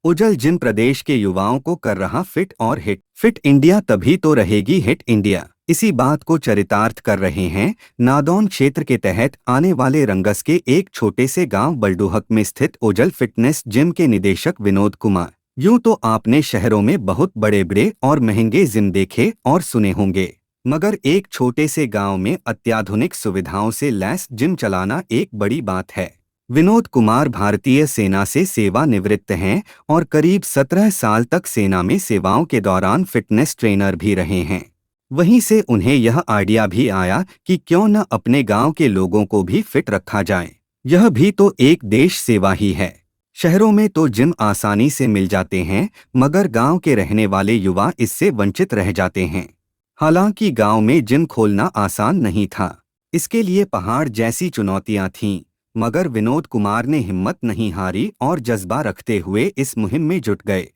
उजल gym प्रदेश के युवाओं को कर रहा फिट और हिट। फिट इंडिया तभी तो रहेगी हिट इंडिया। इसी बात को चरितार्थ कर रहे हैं नादौन क्षेत्र के तहत आने वाले रंगस के एक छोटे से गांव बलडुहक में स्थित ओजल फिटनेस जिम के निदेशक विनोद कुमार। यूं तो आपने शहरों में बहुत बड़े बड़े और महंगे जिम देखे और सुने होंगे, मगर एक छोटे से गांव में अत्याधुनिक सुविधाओं से लैस जिम चलाना एक बड़ी बात है। विनोद कुमार भारतीय सेना से सेवानिवृत्त हैं और करीब 17 साल तक सेना में सेवाओं के दौरान फिटनेस ट्रेनर भी रहे हैं। वहीं से उन्हें यह आइडिया भी आया कि क्यों न अपने गांव के लोगों को भी फिट रखा जाए। यह भी तो एक देश सेवा ही है। शहरों में तो जिम आसानी से मिल जाते हैं, मगर गांव के रहने वाले युवा इससे वंचित रह जाते हैं। हालांकि गांव में जिम खोलना आसान नहीं था, इसके लिए पहाड़ जैसी चुनौतियां थीं, मगर विनोद कुमार ने हिम्मत नहीं हारी और जज्बा रखते हुए इस मुहिम में जुट गए।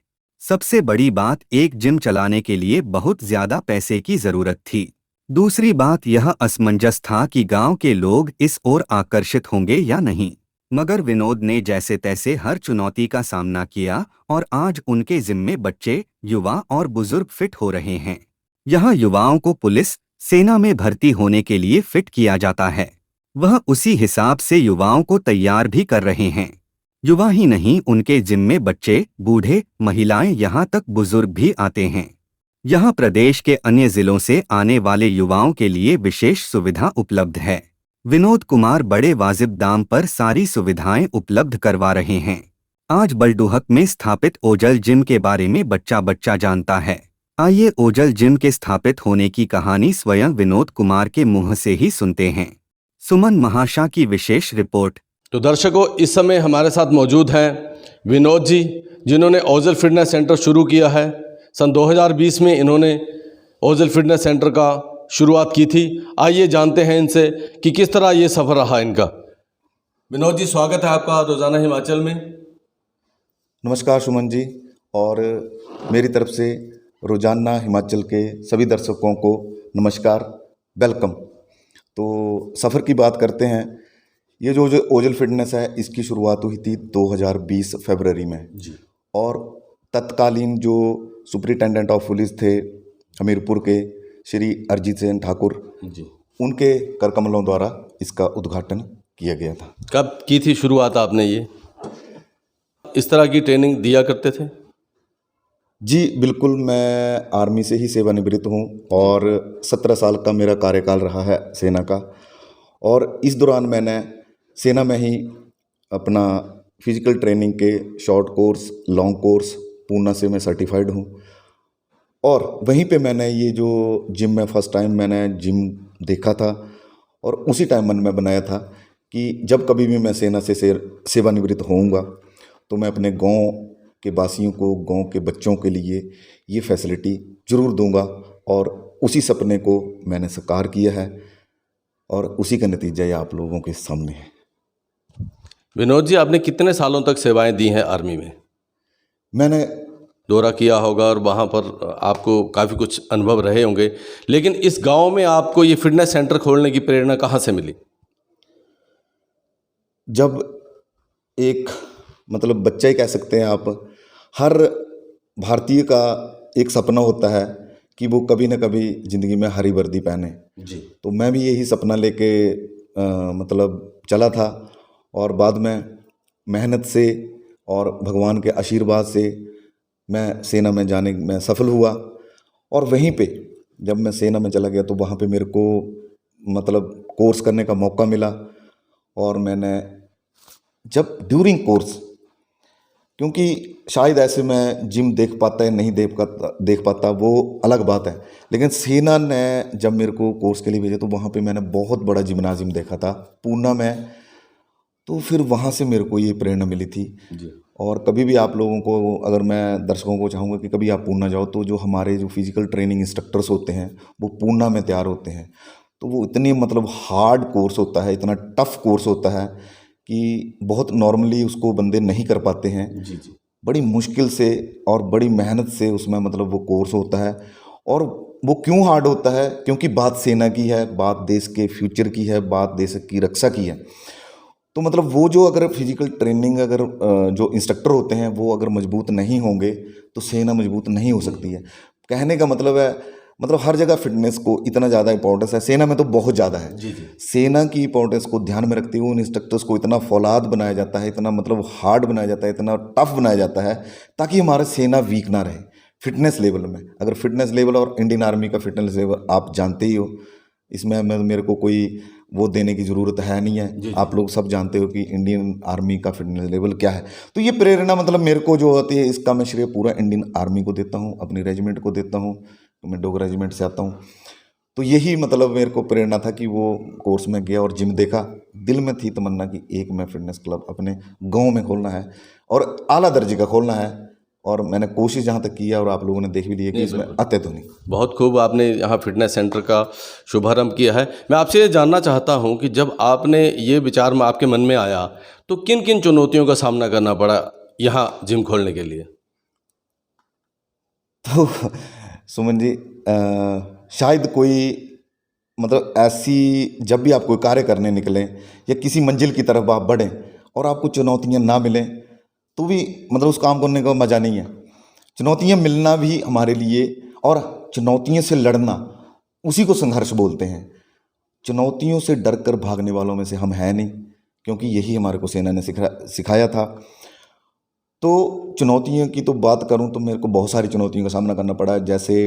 सबसे बड़ी बात, एक जिम चलाने के लिए बहुत ज्यादा पैसे की जरूरत थी। दूसरी बात यह असमंजस था कि गांव के लोग इस ओर आकर्षित होंगे या नहीं। मगर विनोद ने जैसे तैसे हर चुनौती का सामना किया और आज उनके जिम में बच्चे, युवा और बुजुर्ग फिट हो रहे हैं। यहाँ युवाओं को पुलिस, सेना में भर्ती होने के लिए फिट किया जाता है। वह उसी हिसाब से युवाओं को तैयार भी कर रहे हैं। युवा ही नहीं, उनके जिम में बच्चे, बूढ़े, महिलाएं, यहाँ तक बुजुर्ग भी आते हैं। यहाँ प्रदेश के अन्य जिलों से आने वाले युवाओं के लिए विशेष सुविधा उपलब्ध है। विनोद कुमार बड़े वाजिब दाम पर सारी सुविधाएं उपलब्ध करवा रहे हैं। आज बलडुहक में स्थापित ओजल जिम के बारे में बच्चा बच्चा जानता है। आइए ओजल जिम के स्थापित होने की कहानी स्वयं विनोद कुमार के मुंह से ही सुनते हैं। सुमन महाशा की विशेष रिपोर्ट। तो दर्शकों, इस समय हमारे साथ मौजूद हैं विनोद जी, जिन्होंने ओजल फिटनेस सेंटर शुरू किया है। सन 2020 में इन्होंने ओजल फिटनेस सेंटर का शुरुआत की थी। आइए जानते हैं इनसे कि किस तरह ये सफ़र रहा इनका। विनोद जी, स्वागत है आपका रोज़ाना हिमाचल में। नमस्कार सुमन जी, और मेरी तरफ से रोज़ाना हिमाचल के सभी दर्शकों को नमस्कार, वेलकम। तो सफ़र की बात करते हैं। ये जो ओजल फिटनेस है, इसकी शुरुआत हुई थी 2020 फरवरी में जी। और तत्कालीन जो सुपरिटेंडेंट ऑफ पुलिस थे हमीरपुर के श्री अरिजीत सेन ठाकुर जी, उनके कर कमलों द्वारा इसका उद्घाटन किया गया था। कब की थी शुरुआत आपने? ये इस तरह की ट्रेनिंग दिया करते थे? जी बिल्कुल, मैं आर्मी से ही सेवानिवृत्त हूँ और 17 साल का मेरा कार्यकाल रहा है सेना का। और इस दौरान मैंने सेना में ही अपना फिजिकल ट्रेनिंग के short course, long course, Poona से मैं सर्टिफाइड हूँ। और वहीं पे मैंने ये जो जिम में फर्स्ट टाइम मैंने जिम देखा था और उसी टाइम मन में बनाया था कि जब कभी भी मैं सेना से सेवानिवृत्त होऊंगा तो मैं अपने गांव के वासियों को, गांव के बच्चों के लिए ये फैसिलिटी ज़रूर दूंगा। और उसी सपने को मैंने साकार किया है और उसी का नतीजा ये आप लोगों के सामने है। विनोद जी, आपने कितने सालों तक सेवाएं दी हैं आर्मी में? मैंने दौरा किया होगा और वहाँ पर आपको काफ़ी कुछ अनुभव रहे होंगे, लेकिन इस गांव में आपको ये फिटनेस सेंटर खोलने की प्रेरणा कहाँ से मिली? जब एक मतलब बच्चा ही कह सकते हैं आप, हर भारतीय का एक सपना होता है कि वो कभी ना कभी ज़िंदगी में हरी वर्दी पहने। जी। तो मैं भी यही सपना लेके मतलब चला था और बाद में मेहनत से और भगवान के आशीर्वाद से मैं सेना में जाने में सफल हुआ। और वहीं पे जब मैं सेना में चला गया तो वहाँ पे मेरे को मतलब कोर्स करने का मौका मिला। और मैंने जब ड्यूरिंग कोर्स, क्योंकि शायद ऐसे मैं जिम देख पाता या नहीं देख पाता वो अलग बात है, लेकिन सेना ने जब मेरे को कोर्स के लिए भेजा तो वहाँ पे मैंने बहुत बड़ा जिम्नाजियम देखा था पूना में। तो फिर वहाँ से मेरे को ये प्रेरणा मिली थी। जी। और कभी भी आप लोगों को, अगर मैं दर्शकों को चाहूँगा कि कभी आप पूना जाओ तो जो हमारे जो फिजिकल ट्रेनिंग इंस्ट्रक्टर्स होते हैं वो पूना में तैयार होते हैं। तो वो इतनी मतलब हार्ड कोर्स होता है, इतना टफ कोर्स होता है कि बहुत नॉर्मली उसको बंदे नहीं कर पाते हैं। जी जी। बड़ी मुश्किल से और बड़ी मेहनत से उसमें मतलब वो कोर्स होता है। और वो क्यों हार्ड होता है? क्योंकि बात सेना की है, बात देश के फ्यूचर की है, बात देश की रक्षा की है। तो मतलब वो जो अगर फिजिकल ट्रेनिंग अगर जो इंस्ट्रक्टर होते हैं वो अगर मजबूत नहीं होंगे तो सेना मजबूत नहीं हो सकती है। कहने का मतलब है मतलब हर जगह फिटनेस को इतना ज़्यादा इंपॉर्टेंस है, सेना में तो बहुत ज़्यादा है। जी जी। सेना की इंपॉर्टेंस को ध्यान में रखते हुए उन इंस्ट्रक्टर्स को इतना फौलाद बनाया जाता है, इतना मतलब हार्ड बनाया जाता है, इतना टफ बनाया जाता है ताकि हमारा सेना वीक ना रहे फिटनेस लेवल में। अगर फिटनेस लेवल और इंडियन आर्मी का फिटनेस लेवल आप जानते ही हो, इसमें मेरे को कोई वो देने की ज़रूरत है नहीं है। आप लोग सब जानते हो कि इंडियन आर्मी का फिटनेस लेवल क्या है। तो ये प्रेरणा मतलब मेरे को जो होती है इसका मैं श्रेय पूरा इंडियन आर्मी को देता हूँ, अपनी रेजिमेंट को देता हूँ। मैं डोगरा रेजिमेंट से आता हूँ। तो यही मतलब मेरे को प्रेरणा था कि वो कोर्स में गया और जिम देखा। दिल में थी तमन्ना कि एक मैं फिटनेस क्लब अपने गांव में खोलना है और आला दर्जे का खोलना है, और मैंने कोशिश जहाँ तक की है और आप लोगों ने देख भी लिया कि इसमें अत्यंत बहुत खूब आपने यहाँ फिटनेस सेंटर का शुभारंभ किया है। मैं आपसे ये जानना चाहता हूँ कि जब आपने ये विचार में आपके मन में आया तो किन किन चुनौतियों का सामना करना पड़ा यहाँ जिम खोलने के लिए? तो सुमन जी शायद कोई मतलब ऐसी जब भी आप कोई कार्य करने निकलें या किसी मंजिल की तरफ आप बढ़ें और आपको चुनौतियाँ ना मिलें तो भी मतलब उस काम करने का मज़ा नहीं है। चुनौतियाँ मिलना भी हमारे लिए और चुनौतियों से लड़ना उसी को संघर्ष बोलते हैं। चुनौतियों से डर कर भागने वालों में से हम हैं नहीं, क्योंकि यही हमारे को सेना ने सिखाया था। तो चुनौतियों की तो बात करूं तो मेरे को बहुत सारी चुनौतियों का सामना करना पड़ा। जैसे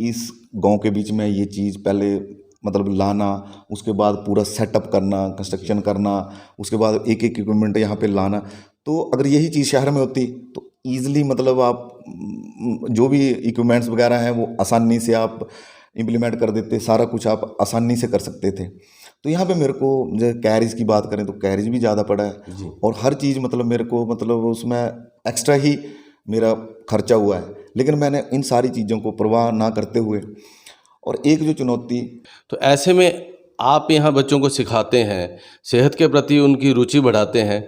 इस गांव के बीच में ये चीज़ पहले मतलब लाना, उसके बाद पूरा सेटअप करना, कंस्ट्रक्शन करना, उसके बाद एक एक इक्विपमेंट यहाँ पे लाना। तो अगर यही चीज़ शहर में होती तो ईज़िली मतलब आप जो भी इक्विपमेंट्स वगैरह हैं वो आसानी से आप इम्प्लीमेंट कर देते, सारा कुछ आप आसानी से कर सकते थे। तो यहाँ पे मेरे को जैसे कैरिज की बात करें तो कैरिज भी ज़्यादा पड़ा है और हर चीज़ मतलब मेरे को मतलब उसमें एक्स्ट्रा ही मेरा खर्चा हुआ है। लेकिन मैंने इन सारी चीज़ों को परवाह ना करते हुए और एक जो चुनौती, तो ऐसे में आप यहाँ बच्चों को सिखाते हैं, सेहत के प्रति उनकी रुचि बढ़ाते हैं,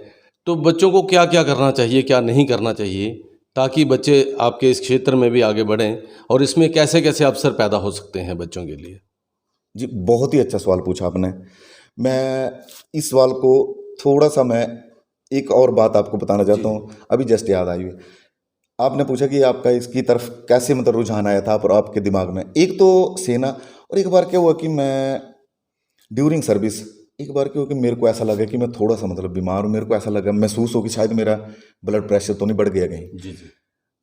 तो बच्चों को क्या क्या करना चाहिए, क्या नहीं करना चाहिए ताकि बच्चे आपके इस क्षेत्र में भी आगे बढ़ें, और इसमें कैसे कैसे अवसर पैदा हो सकते हैं बच्चों के लिए? जी बहुत ही अच्छा सवाल पूछा आपने। मैं इस सवाल को थोड़ा सा मैं एक और बात आपको बताना चाहता हूँ, अभी जस्ट याद आई हुई। आपने पूछा कि आपका इसकी तरफ कैसे मतलब रुझान आया था और आपके दिमाग में। एक तो सेना, और एक बार क्या हुआ कि मैं ड्यूरिंग सर्विस एक बार क्या हुआ कि मेरे को ऐसा लगा कि मैं थोड़ा सा मतलब बीमार हूँ। मेरे को ऐसा लगा, महसूस हो कि शायद मेरा ब्लड प्रेशर तो नहीं बढ़ गया कहीं। जी जी।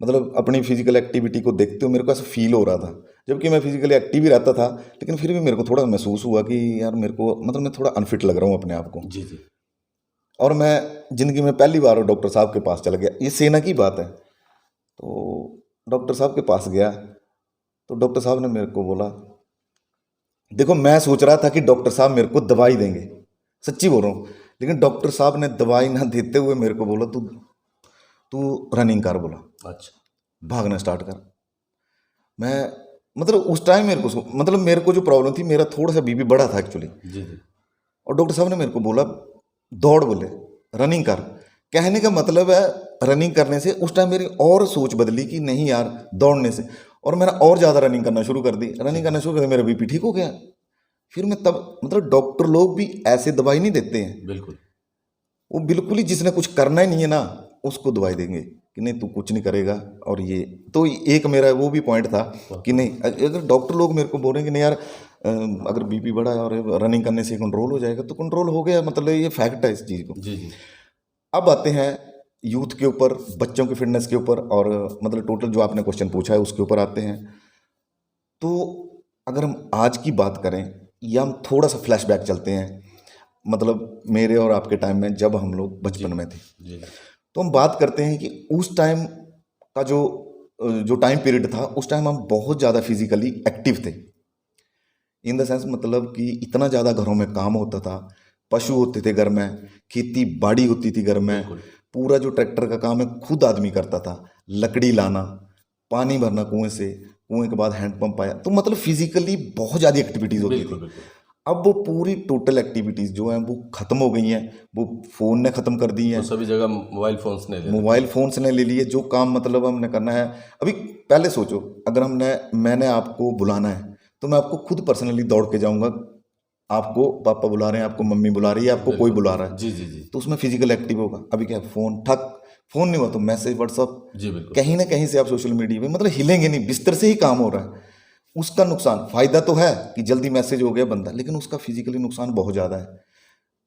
मतलब अपनी फिजिकल एक्टिविटी को देखते हुए मेरे को ऐसा फील हो रहा था, जबकि मैं फिजिकली एक्टिव ही रहता था, लेकिन फिर भी मेरे को थोड़ा महसूस हुआ कि यार मेरे को मतलब मैं थोड़ा अनफिट लग रहा हूँ अपने आप को। जी जी। और मैं ज़िंदगी में पहली बार डॉक्टर साहब के पास चला गया। ये सेना की बात है। तो डॉक्टर साहब के पास गया तो डॉक्टर साहब ने मेरे को बोला, देखो मैं सोच रहा था कि डॉक्टर साहब मेरे को दवाई देंगे, सच्ची बोल रहा हूँ, लेकिन डॉक्टर साहब ने दवाई ना देते हुए मेरे को बोला तू तू रनिंग कर, बोला अच्छा। भागना स्टार्ट कर। मैं मतलब उस टाइम मेरे को जो प्रॉब्लम थी, मेरा थोड़ा सा बीपी बढ़ा था एक्चुअली। जी जी। और डॉक्टर साहब ने मेरे को बोला दौड़, बोले रनिंग कर। कहने का मतलब है रनिंग करने से उस टाइम मेरी और सोच बदली कि नहीं यार दौड़ने से, और मैंने और ज़्यादा रनिंग करना शुरू कर दी। रनिंग करना शुरू कर दिया, मेरा बीपी ठीक हो गया। फिर मैं तब मतलब डॉक्टर लोग भी ऐसे दवाई नहीं देते हैं, बिल्कुल। वो बिल्कुल ही जिसने कुछ करना ही नहीं है ना उसको दवाई देंगे कि नहीं तू कुछ नहीं करेगा। और ये तो एक मेरा वो भी पॉइंट था कि नहीं, अगर डॉक्टर लोग मेरे को बोल रहे हैं कि नहीं यार अगर बीपी बढ़ा है और रनिंग करने से कंट्रोल हो जाएगा, तो कंट्रोल हो गया, मतलब ये फैक्ट है इस चीज़ को। जी जी। अब आते हैं यूथ के ऊपर, बच्चों की फिटनेस के ऊपर, और मतलब टोटल जो आपने क्वेश्चन पूछा है उसके ऊपर आते हैं। तो अगर हम आज की बात करें या हम थोड़ा सा फ्लैशबैक चलते हैं, मतलब मेरे और आपके टाइम में जब हम लोग बचपन में थे, जी। तो हम बात करते हैं कि उस टाइम का जो टाइम पीरियड था, उस टाइम हम बहुत ज़्यादा फिजिकली एक्टिव थे। इन द सेंस मतलब कि इतना ज़्यादा घरों में काम होता था, पशु होते थे घर में, खेती बाड़ी होती थी घर में, पूरा जो ट्रैक्टर का काम है खुद आदमी करता था, लकड़ी लाना, पानी भरना कुएं से, कुएं के बाद हैंडपंप आया, तो मतलब फिजिकली बहुत ज़्यादा एक्टिविटीज़ होती थी। अब वो पूरी टोटल एक्टिविटीज़ जो हैं वो ख़त्म हो गई हैं, वो फ़ोन ने ख़त्म कर दी हैं। तो सभी जगह मोबाइल फ़ोन्स ने ले लिए। मोबाइल फ़ोन्स ने ले लिए। जो काम मतलब हमने करना है, अभी पहले सोचो अगर मैंने आपको बुलाना है तो मैं आपको खुद पर्सनली दौड़ के जाऊंगा आपको पापा बुला रहे हैं, आपको मम्मी बुला रही है, आपको कोई बुला रहा है, जी जी जी तो उसमें फिजिकल एक्टिव होगा। अभी क्या है, फोन ठक, फोन नहीं हुआ तो मैसेज व्हाट्सअप, जी बिल्कुल कहीं ना कहीं से आप सोशल मीडिया पे मतलब हिलेंगे नहीं, बिस्तर से ही काम हो रहा है। उसका नुकसान, फायदा तो है कि जल्दी मैसेज हो गया बंदा, लेकिन उसका फिजिकली नुकसान बहुत ज़्यादा है।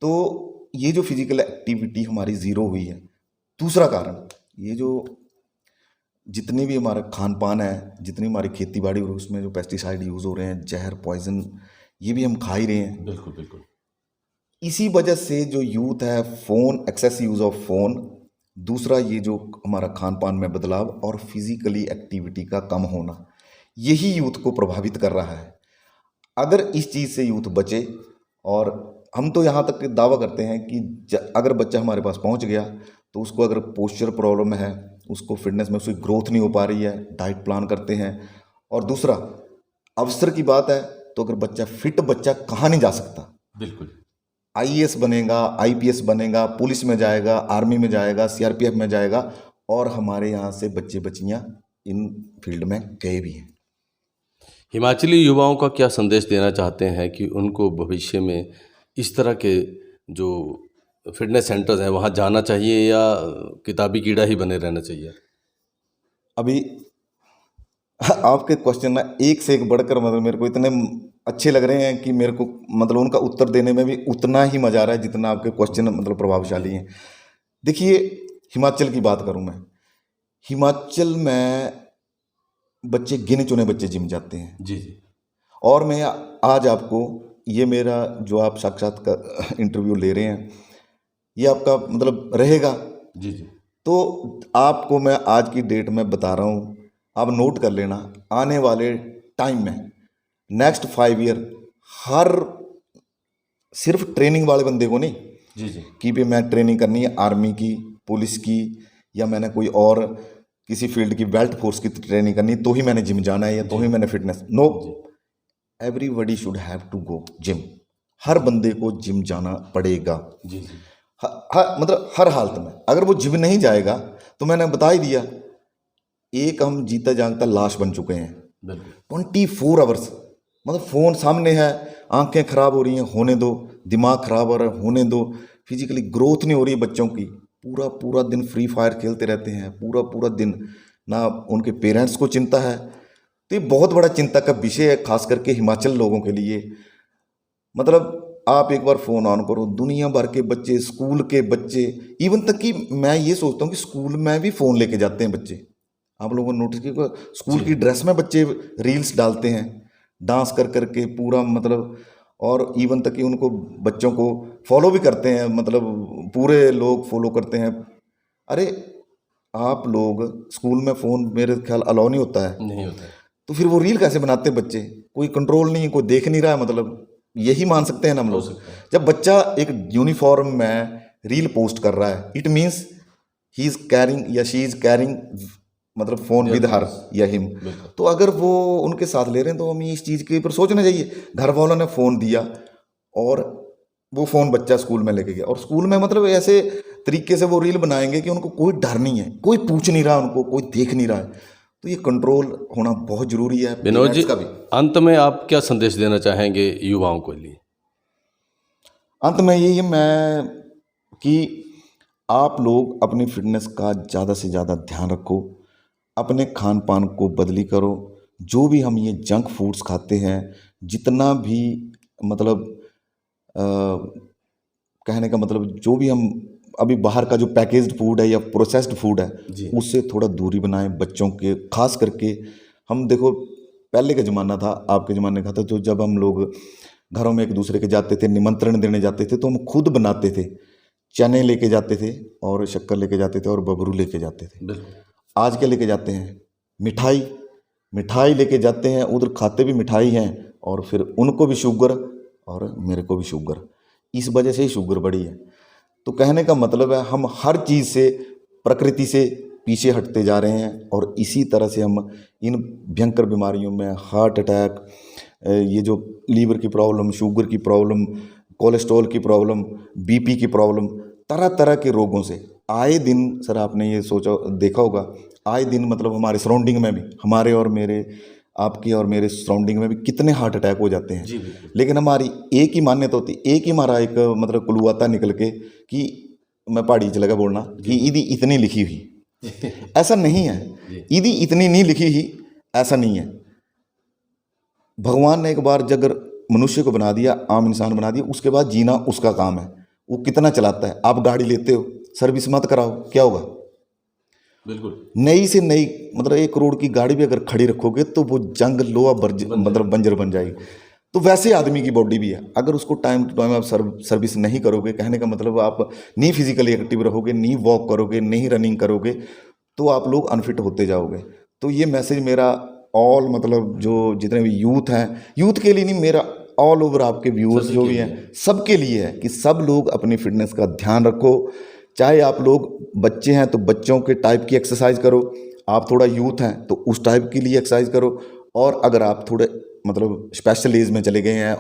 तो ये जो फिजिकल एक्टिविटी हमारी ज़ीरो हुई है, दूसरा कारण ये जो जितनी भी हमारा खान पान है, जितनी हमारी खेती बाड़ी हो रही है, उसमें जो पेस्टिसाइड यूज़ हो रहे हैं, जहर पॉइजन, ये भी हम खा ही रहे हैं। बिल्कुल बिल्कुल इसी वजह से जो यूथ है, phone, access use of phone, दूसरा ये जो हमारा खान पान में बदलाव और फिजिकली एक्टिविटी का कम होना, यही यूथ को प्रभावित कर रहा है। अगर इस चीज़ से यूथ बचे, और हम तो यहाँ तक दावा करते हैं कि अगर बच्चा हमारे पास पहुँच गया तो उसको अगर पोस्चर प्रॉब्लम है, उसको फिटनेस में उसकी ग्रोथ नहीं हो पा रही है, डाइट प्लान करते हैं। और दूसरा अवसर की बात है, तो अगर बच्चा फिट, बच्चा कहाँ नहीं जा सकता। बिल्कुल आईएएस बनेगा, आईपीएस बनेगा, पुलिस में जाएगा, आर्मी में जाएगा, सीआरपीएफ में जाएगा, और हमारे यहाँ से बच्चे बच्चियाँ इन फील्ड में गए भी हैं। हिमाचली युवाओं का क्या संदेश देना चाहते हैं कि उनको भविष्य में इस तरह के जो फिटनेस सेंटर्स हैं वहाँ जाना चाहिए या किताबी कीड़ा ही बने रहना चाहिए? अभी आपके क्वेश्चन ना एक से एक बढ़कर मतलब मेरे को इतने अच्छे लग रहे हैं कि मेरे को मतलब उनका उत्तर देने में भी उतना ही मजा आ रहा है जितना आपके क्वेश्चन मतलब प्रभावशाली हैं। देखिए, हिमाचल की बात करूं मैं, हिमाचल में बच्चे, गिने चुने बच्चे जिम जाते हैं। जी जी और मैं आज आपको, ये मेरा जो आप साक्षात इंटरव्यू ले रहे हैं, ये आपका मतलब रहेगा, जी जी तो आपको मैं आज की डेट में बता रहा हूँ, आप नोट कर लेना। आने वाले टाइम में नेक्स्ट 5 ईयर, हर सिर्फ ट्रेनिंग वाले बंदे को नहीं जी जी कि भी मैं ट्रेनिंग करनी है आर्मी की, पुलिस की, या मैंने कोई और किसी फील्ड की बेल्ट फोर्स की ट्रेनिंग करनी तो ही मैंने जिम जाना है या तो ही मैंने fitness, no, everybody should have to go gym. हर बंदे को जिम जाना पड़ेगा, जी जी मतलब हर हालत में। अगर वो जिम नहीं जाएगा तो मैंने बता ही दिया, एक हम जीता जागता लाश बन चुके हैं। बिल्कुल 24 आवर्स मतलब फ़ोन सामने है, आंखें खराब हो रही हैं, होने दो, दिमाग खराब हो रहा है, होने दो, फिजिकली ग्रोथ नहीं हो रही है बच्चों की, पूरा पूरा दिन फ्री फायर खेलते रहते हैं, पूरा पूरा दिन, ना उनके पेरेंट्स को चिंता है। तो ये बहुत बड़ा चिंता का विषय है, खास करके हिमाचल लोगों के लिए। मतलब आप एक बार फ़ोन ऑन करो, दुनिया भर के बच्चे, स्कूल के बच्चे, इवन तक कि मैं ये सोचता हूँ कि स्कूल में भी फ़ोन लेके जाते हैं बच्चे। आप लोगों ने नोटिस किया, स्कूल की ड्रेस में बच्चे रील्स डालते हैं, डांस कर करके पूरा मतलब, और इवन तक कि उनको बच्चों को फॉलो भी करते हैं, मतलब पूरे लोग फॉलो करते हैं। अरे आप लोग स्कूल में फ़ोन मेरे ख्याल अलाउ नहीं होता है, नहीं होता है। तो फिर वो रील कैसे बनाते हैं बच्चे? कोई कंट्रोल नहीं है, कोई देख नहीं रहा है, मतलब यही मान सकते हैं ना हम लोग। जब बच्चा एक यूनिफॉर्म में रील पोस्ट कर रहा है, it means he is carrying या शी इज कैरिंग मतलब फ़ोन विद हर या हिम। तो अगर वो उनके साथ ले रहे हैं तो हमें इस चीज़ के ऊपर सोचना चाहिए। घर वालों ने फ़ोन दिया और वो फ़ोन बच्चा स्कूल में लेके गया, और स्कूल में मतलब ऐसे तरीके से वो रील बनाएंगे कि उनको कोई डर नहीं है, कोई पूछ नहीं रहा उनको, कोई देख नहीं रहा है। तो ये कंट्रोल होना बहुत ज़रूरी है विनोद जी, पेरेंट्स का भी। अंत में आप क्या संदेश देना चाहेंगे युवाओं के लिए? अंत में यही है मैं कि आप लोग अपनी फिटनेस का ज़्यादा से ज़्यादा ध्यान रखो, अपने खान पान को बदली करो। जो भी हम ये जंक फूड्स खाते हैं, जितना भी मतलब कहने का मतलब जो भी हम अभी बाहर का जो पैकेज्ड फूड है या प्रोसेस्ड फूड है, उससे थोड़ा दूरी बनाएं बच्चों के। खास करके हम देखो, पहले का ज़माना था, आपके ज़माने का था, तो जब हम लोग घरों में एक दूसरे के जाते थे, निमंत्रण देने जाते थे, तो हम खुद बनाते थे, चने लेके जाते थे और शक्कर लेके जाते थे और बबरू लेके जाते थे। आज क्या लेके जाते हैं? मिठाई, मिठाई लेके जाते हैं, उधर खाते भी मिठाई हैं, और फिर उनको भी शुगर और मेरे को भी शुगर। इस वजह से ही शुगर बढ़ी है। तो कहने का मतलब है, हम हर चीज़ से, प्रकृति से पीछे हटते जा रहे हैं, और इसी तरह से हम इन भयंकर बीमारियों में, हार्ट अटैक, ये जो लीवर की प्रॉब्लम, शुगर की प्रॉब्लम, कोलेस्ट्रॉल की प्रॉब्लम, बीपी की प्रॉब्लम, तरह तरह के रोगों से आए दिन, सर आपने ये सोचा देखा होगा, आए दिन मतलब हमारे सराउंडिंग में भी, हमारे और मेरे आपके और मेरे सराउंडिंग में भी कितने हार्ट अटैक हो जाते हैं। जी बिल्कुल। लेकिन हमारी एक ही मान्यता होती, एक ही हमारा एक मतलब क्लू आता निकल के कि मैं पहाड़ी चलेगा बोलना कि ईदी इतनी लिखी हुई ऐसा नहीं है, ईदी इतनी नहीं लिखी ही ऐसा नहीं है। भगवान ने एक बार जब मनुष्य को बना दिया, आम इंसान बना दिया, उसके बाद जीना उसका काम है। वो कितना चलाता है। आप गाड़ी लेते हो, सर्विस मत कराओ, क्या होगा? बिल्कुल। नई से नई मतलब 1 करोड़ की गाड़ी भी अगर खड़ी रखोगे तो वो जंग लोहा मतलब बंजर बन जाएगी। तो वैसे आदमी की बॉडी भी है, अगर उसको टाइम टू टाइम आप सर्विस नहीं करोगे, कहने का मतलब आप नहीं फिजिकली एक्टिव रहोगे, नहीं वॉक करोगे, नहीं रनिंग करोगे, तो आप लोग अनफिट होते जाओगे। तो ये मैसेज मेरा ऑल मतलब जो जितने भी यूथ हैं, यूथ के लिए नहीं, मेरा ऑल ओवर आपके व्यूअर्स जो भी हैं सबके लिए है कि सब लोग अपनी फिटनेस का ध्यान रखो। चाहे आप लोग बच्चे हैं तो बच्चों के टाइप की एक्सरसाइज करो, आप थोड़ा यूथ हैं तो उस टाइप के लिए एक्सरसाइज करो, और अगर आप थोड़े मतलब स्पेशल एज में चले गए हैं,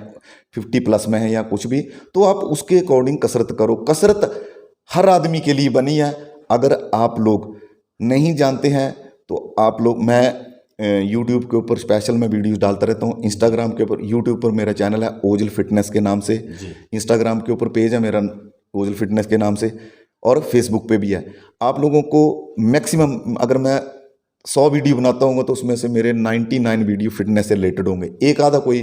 50+ में हैं या कुछ भी, तो आप उसके अकॉर्डिंग कसरत करो। कसरत हर आदमी के लिए बनी है। अगर आप लोग नहीं जानते हैं तो आप लोग, मैं यूट्यूब के ऊपर स्पेशल मैं वीडियोस डालता रहता हूँ, इंस्टाग्राम के ऊपर, यूट्यूब पर मेरा चैनल है ओजल फिटनेस के नाम से, इंस्टाग्राम के ऊपर पेज है मेरा ओजल फिटनेस के नाम से, और फेसबुक पे भी है। आप लोगों को मैक्सिमम अगर मैं 100 वीडियो बनाता हूँ तो उसमें से मेरे 99 वीडियो फिटनेस से रिलेटेड होंगे। एक आधा कोई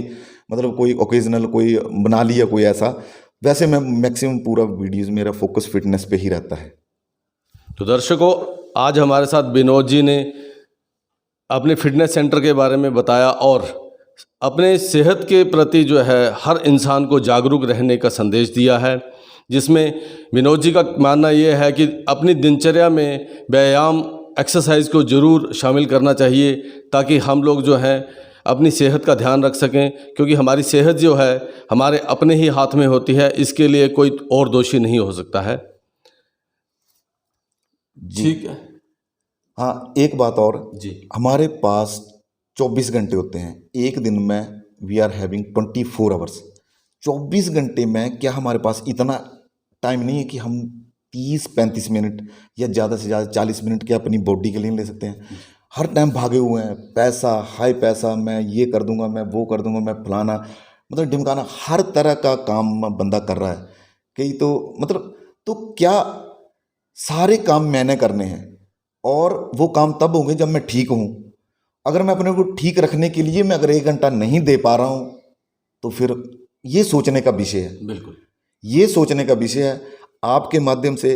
मतलब कोई ओकेजनल कोई बना लिया कोई ऐसा, वैसे मैं मैक्सिमम पूरा वीडियोस मेरा फोकस फिटनेस पे ही रहता है। तो दर्शकों, आज हमारे साथ विनोद जी ने अपने फिटनेस सेंटर के बारे में बताया और अपने सेहत के प्रति जो है हर इंसान को जागरूक रहने का संदेश दिया है, जिसमें विनोद जी का मानना ये है कि अपनी दिनचर्या में व्यायाम एक्सरसाइज को ज़रूर शामिल करना चाहिए ताकि हम लोग जो हैं अपनी सेहत का ध्यान रख सकें, क्योंकि हमारी सेहत जो है हमारे अपने ही हाथ में होती है, इसके लिए कोई और दोषी नहीं हो सकता है। ठीक है। हाँ, एक बात और जी। हमारे पास 24 घंटे होते हैं एक दिन में, वी आर हैविंग 24 आवर्स। 24 घंटे में क्या हमारे पास इतना टाइम नहीं है कि हम 30-35 मिनट या ज़्यादा से ज़्यादा 40 मिनट के अपनी बॉडी के लिए ले सकते हैं? हर टाइम भागे हुए हैं, पैसा, हाई पैसा, मैं ये कर दूंगा, मैं वो कर दूंगा, मैं फलाना मतलब ढिमकाना, हर तरह का काम बंदा कर रहा है। कई तो मतलब, तो क्या सारे काम मैंने करने हैं और वो काम तब होंगे जब मैं ठीक हूँ। अगर मैं अपने को ठीक रखने के लिए मैं अगर 1 घंटा नहीं दे पा रहा हूँ तो फिर ये सोचने का विषय है। बिल्कुल, ये सोचने का विषय है। आपके माध्यम से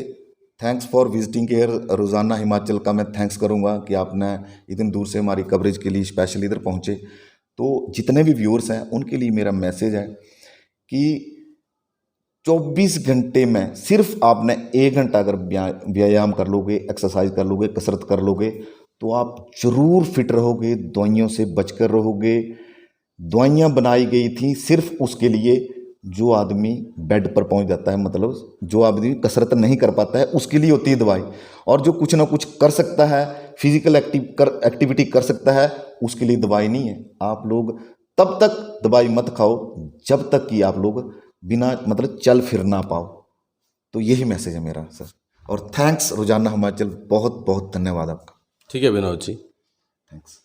थैंक्स फॉर विजिटिंग केयर रोज़ाना हिमाचल का मैं थैंक्स करूँगा कि आपने इतनी दूर से हमारी कवरेज के लिए स्पेशल इधर पहुँचे। तो जितने भी व्यूअर्स हैं उनके लिए मेरा मैसेज है कि 24 घंटे में सिर्फ आपने 1 घंटा अगर व्यायाम कर लोगे, एक्सरसाइज कर लोगे, कसरत कर लोगे, तो आप ज़रूर फिट रहोगे, दवाइयों से बचकर रहोगे। दवाइयाँ बनाई गई थी सिर्फ उसके लिए जो आदमी बेड पर पहुंच जाता है, मतलब जो आदमी कसरत नहीं कर पाता है उसके लिए होती है दवाई, और जो कुछ ना कुछ कर सकता है, फिजिकल एक्टिविटी कर सकता है, उसके लिए दवाई नहीं है। आप लोग तब तक दवाई मत खाओ जब तक कि आप लोग बिना मतलब चल फिर ना पाओ। तो यही मैसेज है मेरा सर, और थैंक्स रोजाना हिमाचल, बहुत बहुत धन्यवाद आपका। ठीक है विनोद जी। थैंक्स।